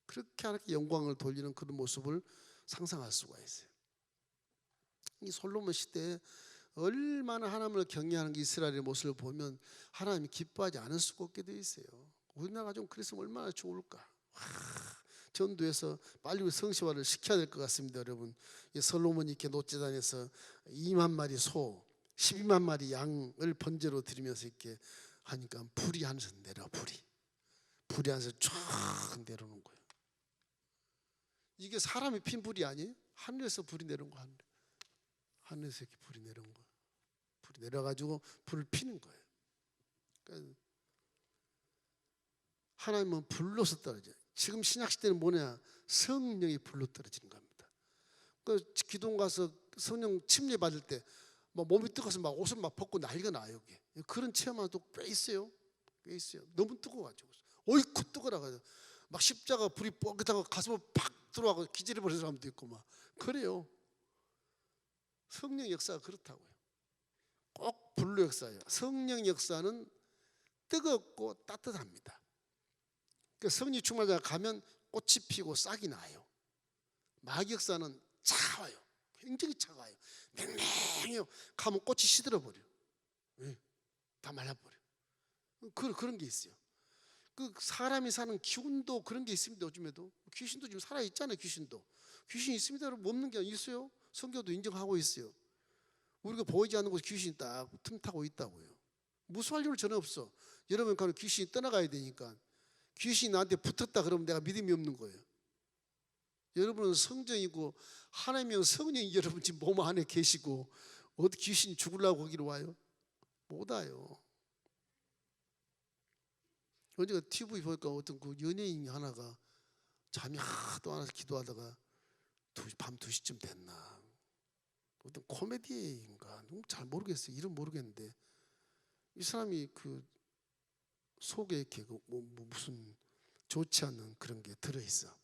그렇게 하나님께 영광을 돌리는 그런 모습을 상상할 수가 있어요. 이 솔로몬 시대에 얼마나 하나님을 경외하는 이스라엘의 모습을 보면 하나님이 기뻐하지 않을 수가 없게 되어 있어요. 우리나라가 좀 그랬으면 얼마나 좋을까. 전도해서 빨리 성시화를 시켜야 될 것 같습니다. 여러분, 솔로몬이 이렇게 노제단에서 2만 마리 소 12만 마리 양을 번제로 드리면서 이렇게 하니까 불이 하늘에서 내려. 불이 하늘에서 쫙 내려오는 거예요. 이게 사람이 핀 불이 아니에요. 하늘에서 불이 내려온 거. 하늘에서 이렇게 불이 내려온 거예요. 불이 내려가지고 불을 피는 거예요. 그러니까 하나님은 불로서 떨어져요. 지금 신약시대는 뭐냐? 성령이 불로 떨어지는 겁니다. 그 기도원 가서 성령 침례 받을 때 막 몸이 뜨거워서 막 옷을 막 벗고 난리가 나요. 여기. 그런 체험도 꽤 있어요. 꽤 있어요. 너무 뜨거워가지고 어이쿠 뜨거라고 막 십자가 불이 뻐깃하고 가슴을 팍 들어가고 기절해버리는 사람도 있고 막 그래요. 성령 역사가 그렇다고요. 꼭 불로 역사예요. 성령 역사는 뜨겁고 따뜻합니다. 성령 충만자 가면 꽃이 피고 싹이 나요. 마귀 역사는 차와요. 굉장히 차가워요. 맹맹해요. 가면 꽃이 시들어버려. 다 말라버려. 그런 게 있어요. 그 사람이 사는 기운도 그런 게 있습니다. 요즘에도 귀신도 지금 살아있잖아요. 귀신이 있습니다. 여러분 없는 게 있어요. 성경도 인정하고 있어요. 우리가 보이지 않는 곳에 귀신이 딱 틈타고 있다고요. 무수할 일은 전혀 없어. 여러분 가면 귀신이 떠나가야 되니까 귀신이 나한테 붙었다 그러면 내가 믿음이 없는 거예요. 여러분은 성정이고 하나님은 성령이 여러분 지금 몸 안에 계시고 어디 귀신이 죽으려고 거기로 와요? 못 와요. 언제가 TV 보니까 어떤 그 연예인 하나가 잠이 하도 안 와서 기도하다가 밤 2시쯤 됐나 어떤 코미디인가 잘 모르겠어요. 이름 모르겠는데 이 사람이 그 속에 이렇게 무슨 좋지 않은 그런 게 들어있어.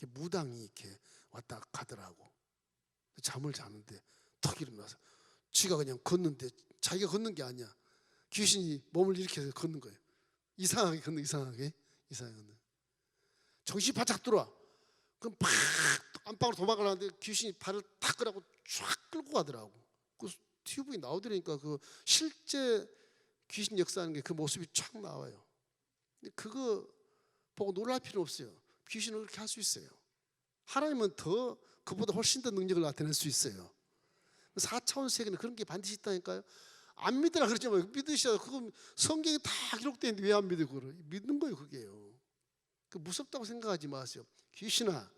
무당이 이렇게 왔다 가더라고. 잠을 자는데 턱 일어나서 쥐가 그냥 걷는데 자기가 걷는 게 아니야. 귀신이 몸을 이렇게 해서 걷는 거예요. 이상하게 걷는 이상하게 걷는. 정신이 바짝 들어와. 그럼 팍 안방으로 도망을 하는데 귀신이 발을 탁 끌고 쫙 끌고 가더라고. 그 TV에 나오더라니까 그 실제 귀신 역사하는 게 그 모습이 쫙 나와요. 근데 그거 보고 놀랄 필요 없어요. 귀신은 그렇게 할 수 있어요. 하나님은 더 그보다 훨씬 더 능력을 나타낼 수 있어요. 4차원 세계는 그런 게 반드시 있다니까요. 안 믿으라 그러지만 믿으셔야 그건 성경에 다 기록되어 있는데 왜 안 믿어 그걸? 믿는 거예요 그게요. 그 무섭다고 생각하지 마세요. 귀신아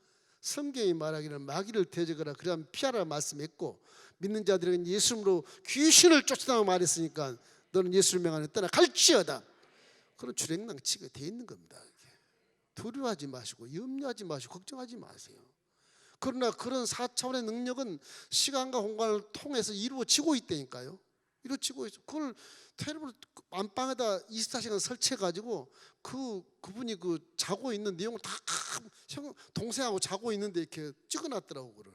성경이 말하기를 마귀를 대적하라 그러면 피하라 말씀했고 믿는 자들에게 예수님으로 귀신을 쫓아다고 말했으니까 너는 예수를 명하여 떠나 갈지어다. 그런 주랭랑치가 돼 있는 겁니다. 두려워하지 마시고 염려하지 마시고 걱정하지 마세요. 그러나 그런 4차원의 능력은 시간과 공간을 통해서 이루어지고 있다니까요. 이러치고 있어. 그걸 테이블 안방에다 24시간 설치해가지고 그분이 자고 있는 내용을 다 동생하고 자고 있는데 이렇게 찍어놨더라고. 그를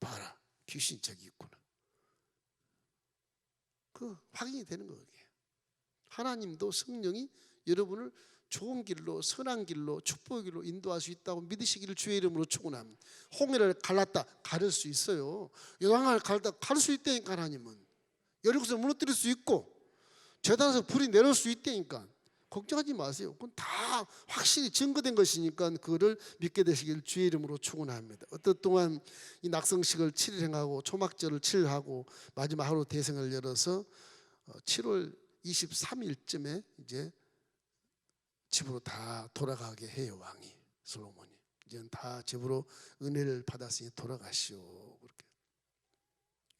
봐라, 귀신 저기 있구나. 확인이 되는 거예요. 하나님도 성령이 여러분을 좋은 길로, 선한 길로, 축복의 길로 인도할 수 있다고 믿으시기를 주의 이름으로 축원합니다. 홍해를 갈랐다, 가를 수 있어요. 요단강을 갈랐다, 갈 수 있다니까. 하나님은 여리고성을 무너뜨릴 수 있고 제단에서 불이 내려올 수 있다니까. 걱정하지 마세요. 그건 다 확실히 증거된 것이니까 그거를 믿게 되시길 주의 이름으로 축원합니다. 어떤 동안 이 낙성식을 7일 행하고 초막절을 7일 하고 마지막 하루 대성을 열어서 7월 23일쯤에 이제 집으로 다 돌아가게 해요. 왕이 솔로몬이 이제는 다 집으로 은혜를 받았으니 돌아가시오. 그렇게.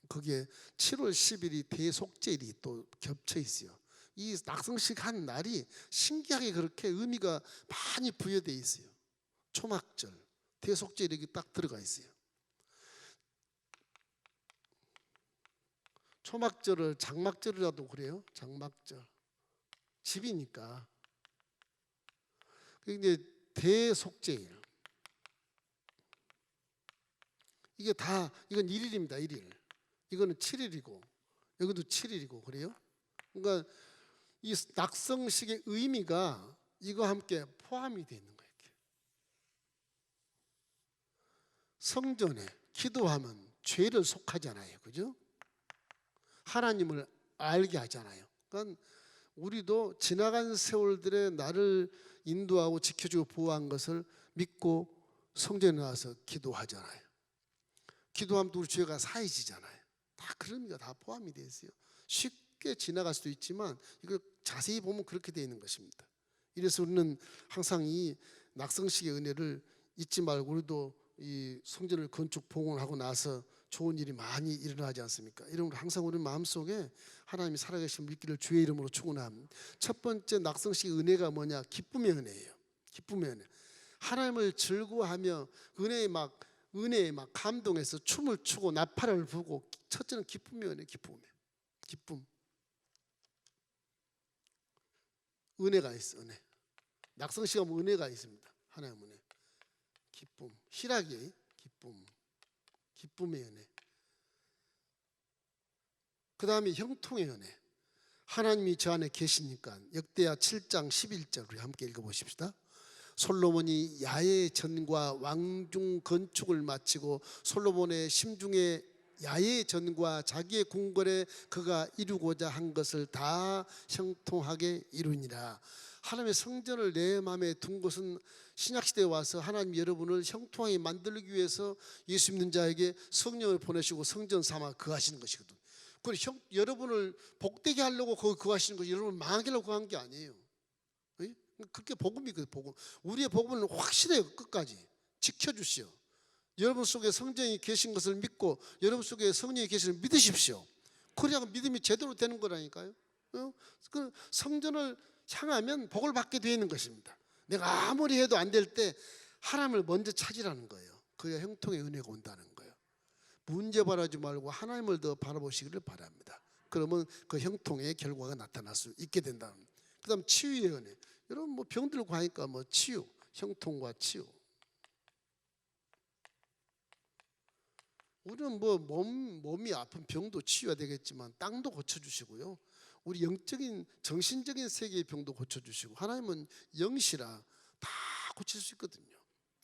거기에 7월 10일이 대속제일이 또 겹쳐 있어요. 이 낙성식 한 날이 신기하게 그렇게 의미가 많이 부여되어 있어요. 초막절, 대속제일이 딱 들어가 있어요. 초막절을 장막절이라도 그래요. 장막절, 집이니까. 이제 대속제일, 이게 다, 이건 1일입니다. 1일. 이거는 7일이고 여기도 7일이고 그래요. 그러니까 이 낙성식의 의미가 이거 함께 포함이 되어 있는 거예요. 이렇게. 성전에 기도하면 죄를 속하잖아요. 그죠? 하나님을 알게 하잖아요. 그러니까 우리도 지나간 세월들의 나를 인도하고 지켜주고 보호한 것을 믿고 성전에 나와서 기도하잖아요. 기도하면 우리 죄가 사해지잖아요. 다 그런 의미가 다 포함이 되어 있어요. 쉽게 지나갈 수도 있지만 이걸 자세히 보면 그렇게 되어 있는 것입니다. 이래서 우리는 항상 이 낙성식의 은혜를 잊지 말고 우리도 이 성전을 건축 봉헌하고 나서 좋은 일이 많이 일어나지 않습니까? 이러므로 항상 우리 마음속에 하나님이 살아계신 믿기를 주의 이름으로 축원합니다. 첫 번째 낙성식의 은혜가 뭐냐? 기쁨의 은혜예요. 기쁨의 은혜. 하나님을 즐거워하며 은혜에 막 감동해서 춤을 추고 나팔을 불고, 첫째는 기쁨의 은혜. 기쁨. 은혜가 있어. 은혜. 낙성식에 보면 은혜가 있습니다. 하나님 은혜. 기쁨. 희락의 기쁨. 기쁨의 은혜. 그 다음에 형통의 은혜. 하나님이 저 안에 계시니까. 역대하 7장 11절 우리 함께 읽어보십시다. 솔로몬이 야외 전과 왕중 건축을 마치고 솔로몬의 심중에 야외 전과 자기의 궁궐에 그가 이루고자 한 것을 다 형통하게 이루니라. 하나님의 성전을 내 마음에 둔 것은 신약시대에 와서 하나님 여러분을 형통하게 만들기 위해서 예수 믿는 자에게 성령을 보내시고 성전 삼아 거하시는 것이거든. 그리고 여러분을 복되게 하려고 거기 거하시는 것이 여러분을 망하게 하려고 거한 게 아니에요. 그렇게 복음이거든요. 복음. 우리의 복음은 확실해요. 끝까지 지켜주시오. 여러분 속에 성령이 계신 것을 믿고 여러분 속에 성령이 계시는 믿으십시오. 그래야 믿음이 제대로 되는 거라니까요. 그 성전을 향하면 복을 받게 되어 있는 것입니다. 내가 아무리 해도 안 될 때 하나님을 먼저 찾으라는 거예요. 그래야 형통의 은혜가 온다는 거예요. 문제 바라지 말고 하나님을 더 바라보시기를 바랍니다. 그러면 그 형통의 결과가 나타날 수 있게 된다. 그 다음 치유의 은혜. 여러분 뭐 병들고 하니까 뭐 치유, 형통과 치유. 우리는 뭐 몸이 아픈 병도 치유가 되겠지만 땅도 고쳐주시고요. 우리 영적인 정신적인 세계의 병도 고쳐주시고, 하나님은 영시라 다 고칠 수 있거든요.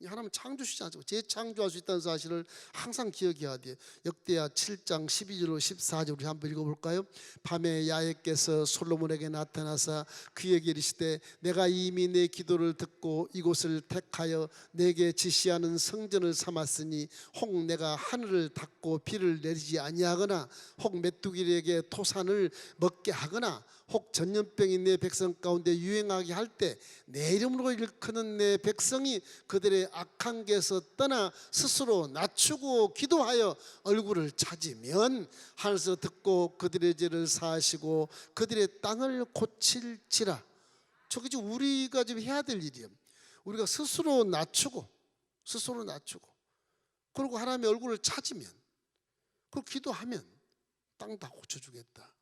하나님은 창조시지 않고 재창조할 수 있다는 사실을 항상 기억해야 돼요. 역대하 7장 12절로 14절 우리 한번 읽어볼까요? 밤에 야훼께서 솔로몬에게 나타나사 그에게 이르시되 내가 이미 내 기도를 듣고 이곳을 택하여 내게 지시하는 성전을 삼았으니 혹 내가 하늘을 닫고 비를 내리지 아니하거나 혹 메뚜기에게 토산을 먹게 하거나 혹 전염병이 내 백성 가운데 유행하게 할 때 내 이름으로 일컫는 내 백성이 그들의 악한 길에서 떠나 스스로 낮추고 기도하여 얼굴을 찾으면 하늘에서 듣고 그들의 죄를 사하시고 그들의 땅을 고칠지라. 저게 지금 우리가 지금 해야 될 일이에요. 우리가 스스로 낮추고 그리고 하나님의 얼굴을 찾으면, 그리고 기도하면 땅 다 고쳐주겠다.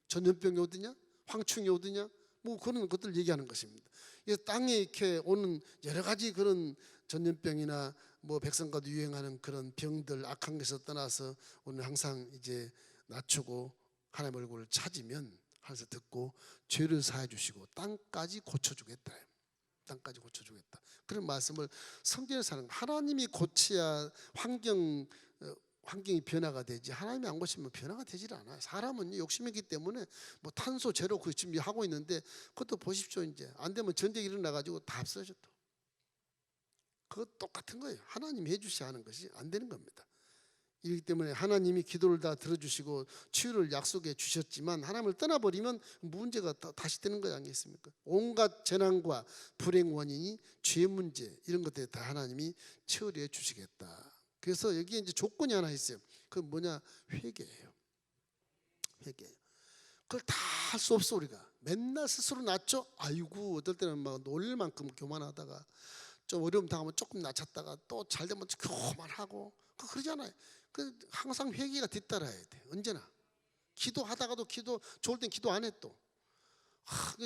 전염병이 어디냐? 황충이 어디냐? 뭐 그런 것들 얘기하는 것입니다. 그래서 땅에 이렇게 오는 여러 가지 그런 전염병이나 뭐 백성과도 유행하는 그런 병들, 악한 것에서 떠나서 오늘 항상 이제 낮추고 하나님 얼굴을 찾으면 하나님께서 듣고 죄를 사해 주시고 땅까지 고쳐주겠다. 땅까지 고쳐주겠다. 그런 말씀을 성경에서 하는, 하나님이 고쳐야 환경이 변화가 되지, 하나님이 안 고치면 변화가 되질 않아요. 사람은 욕심이 있기 때문에 뭐 탄소 제로 그 준비하고 있는데 그것도 보십시오. 이제 안 되면 전쟁이 일어나가지고 다 없어져. 또 그거 똑같은 거예요. 하나님이 해주셔야 하는 것이 안 되는 겁니다. 이렇기 때문에 하나님이 기도를 다 들어주시고 치유를 약속해 주셨지만 하나님을 떠나버리면 문제가 다시 되는 거 아니겠습니까? 온갖 재난과 불행 원인이 죄 문제, 이런 것들에 다 하나님이 처리해 주시겠다. 그래서 여기에 이제 조건이 하나 있어요. 그건 뭐냐? 회개예요. 회개. 그걸 다 할 수 없어. 우리가 맨날 스스로 낮죠. 아이고, 어떨 때는 막 놀릴 만큼 교만하다가 좀 어려움 당하면 조금 낮췄다가 또 잘 되면 교만하고 그러잖아요. 항상 회개가 뒤따라야 돼. 언제나 기도하다가도 기도 좋을 땐 기도 안 해. 또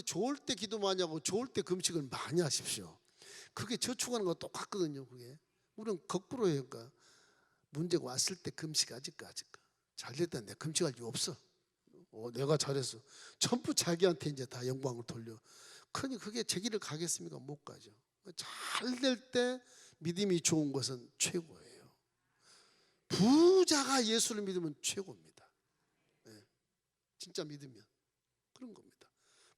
좋을 때 기도 많이 하고 좋을 때 금식을 많이 하십시오. 그게 저축하는 거 똑같거든요. 그게 우리는 거꾸로 해요. 그러니까 문제가 왔을 때 금식하지. 잘 됐다. 내가 금식할 이유 없어. 내가 잘했어. 전부 자기한테 이제 다 영광을 돌려. 그러니 그게 제 길을 가겠습니까? 못 가죠. 잘 될 때 믿음이 좋은 것은 최고예요. 부자가 예수를 믿으면 최고입니다. 네. 진짜 믿으면 그런 겁니다.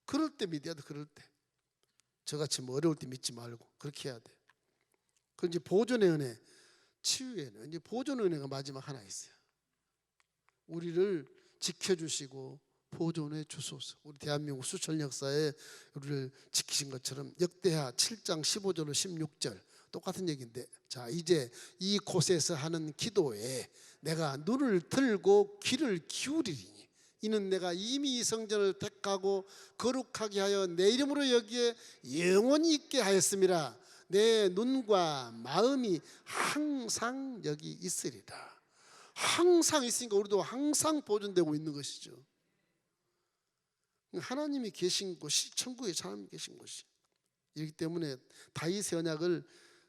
그럴 때 믿어야 돼. 그럴 때 저같이 뭐 어려울 때 믿지 말고 그렇게 해야 돼. 그 이제 보존의 은혜, 치유의 은혜. 이제 보존의 은혜가 마지막 하나 있어요. 우리를 지켜주시고 보존해 주소서. 우리 대한민국 수천 역사에 우리를 지키신 것처럼 역대하 7장 15절로 16절 똑같은 얘기인데, 자 이제 이곳에서 하는 기도에 내가 눈을 들고 귀를 기울이리니 이는 내가 이미 이 성전을 택하고 거룩하게 하여 내 이름으로 여기에 영원히 있게 하였음이라. 내 눈과 마음이 항상 여기 있으리라. 항상 있으니까 우리도 항상 보존되고 있는 것이죠. 하나님이 계신 곳이 천국에 하나님이 계신 곳이. 이렇기 때문에 다윗의 언약을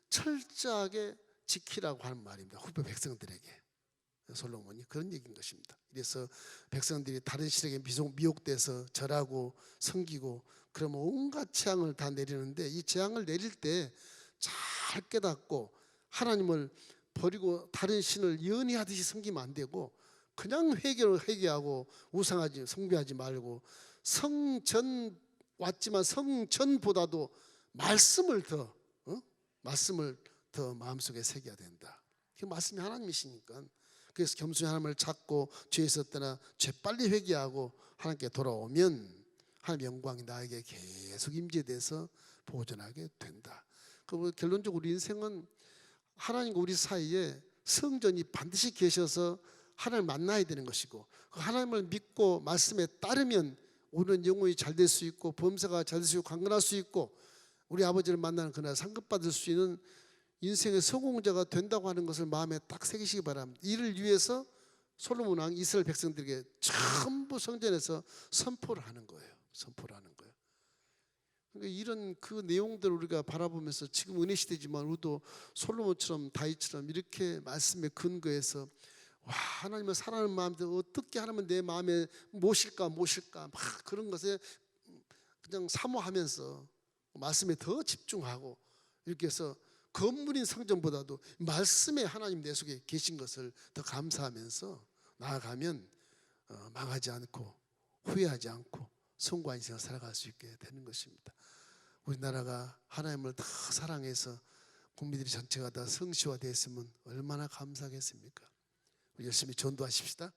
철저하게 지키라고 하는 말입니다. 후배 백성들에게. 솔로몬이 그런 얘기인 것입니다. 그래서 백성들이 다른 신에게 미혹돼서 절하고 섬기고 그러면 온갖 재앙을 다 내리는데, 이 재앙을 내릴 때 잘 깨닫고 하나님을 버리고 다른 신을 연희하듯이 섬기면 안 되고, 그냥 회개하고 우상하지 숭배하지 말고 성전 왔지만 성전보다도 말씀을 더 마음속에 새겨야 된다. 그 말씀이 하나님이시니까. 그래서 겸손히 하나님을 찾고 죄에 있었거나 재빨리 회개하고 하나님께 돌아오면 하나님의 영광이 나에게 계속 임재돼서 보존하게 된다. 그 결론적으로 우리 인생은 하나님과 우리 사이에 성전이 반드시 계셔서 하나님을 만나야 되는 것이고, 그 하나님을 믿고 말씀에 따르면 우리는 영혼이 잘 될 수 있고 범사가 잘 될 수 있고 강건할 수 있고 우리 아버지를 만나는 그날 상급받을 수 있는 인생의 성공자가 된다고 하는 것을 마음에 딱 새기시기 바랍니다. 이를 위해서 솔로몬 왕 이스라엘 백성들에게 전부 성전에서 선포를 하는 거예요. 선포를 하는 거예요. 그러니까 이런 그 내용들을 우리가 바라보면서 지금 은혜 시대지만 우리도 솔로몬처럼 다윗처럼 이렇게 말씀에 근거해서 하나님을 사랑하는 마음들 어떻게 하나면 내 마음에 모실까 막 그런 것에 그냥 사모하면서 말씀에 더 집중하고 이렇게 해서 건물인 성전보다도 말씀에 하나님 내 속에 계신 것을 더 감사하면서 나아가면 망하지 않고 후회하지 않고 성공한 인생을 살아갈 수 있게 되는 것입니다. 우리나라가 하나님을 더 사랑해서 국민들이 전체가 다 성시화되었으면 얼마나 감사하겠습니까? 열심히 전도하십시다.